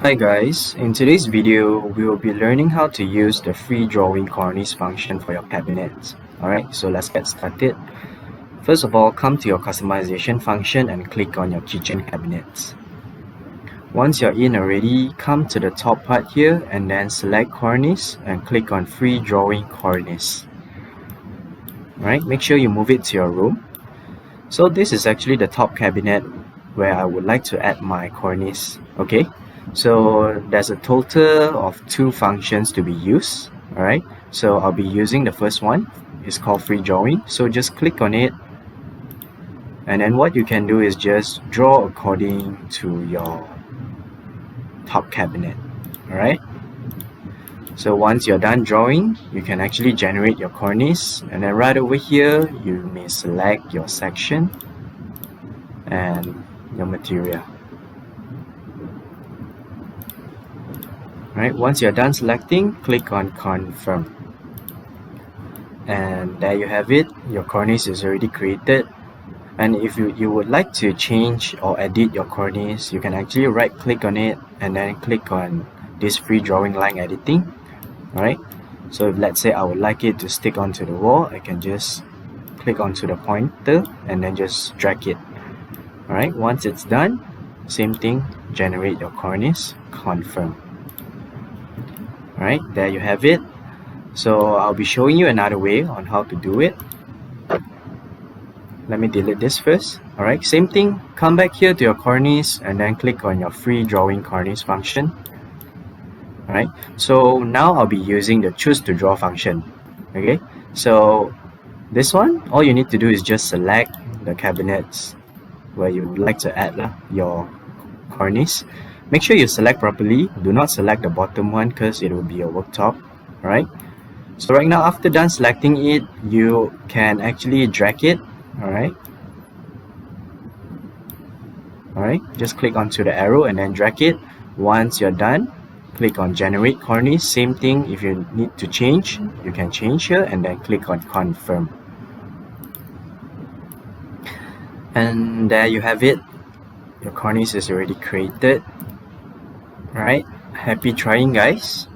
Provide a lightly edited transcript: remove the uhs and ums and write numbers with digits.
Hi guys, in today's video we will be learning how to use the free drawing cornice function for your cabinets. Alright, so let's get started. First of all, come to your customization function and click on your kitchen cabinets. Once you're in already, come to the top part here and then select cornice and click on free drawing cornice. Alright, make sure you move it to your room. So this is actually the top cabinet where I would like to add my cornice. Okay, so there's a total of 2 functions to be used. Alright, so I'll be using the first one. It's called free drawing. So just click on it, and then what you can do is just draw according to your top cabinet. Alright, so once you're done drawing, you can actually generate your cornice, and then right over here you may select your section and your material. Right, once you're done selecting, click on confirm, and there you have it. Your cornice is already created. And if you would like to change or edit your cornice, you can actually right click on it and then click on this free drawing line editing. Alright, so if let's say I would like it to stick onto the wall, I can just click onto the pointer and then just drag it. Alright, once it's done, same thing, generate your cornice, confirm. Alright, there you have it. So I'll be showing you another way on how to do it. Let me delete this first. Alright, same thing, come back here to your cornice and then click on your free drawing cornice function. Alright, so now I'll be using the choose to draw function. Okay, so this one, all you need to do is just select the cabinets where you would like to add your cornice. Make sure you select properly. Do not select the bottom one because it will be a worktop. Alright, so right now after done selecting it, you can actually drag it. Alright, just click onto the arrow and then drag it. Once you're done, click on generate cornice. Same thing, if you need to change, you can change here and then click on confirm. And there you have it. Your cornice is already created. Alright, happy trying guys.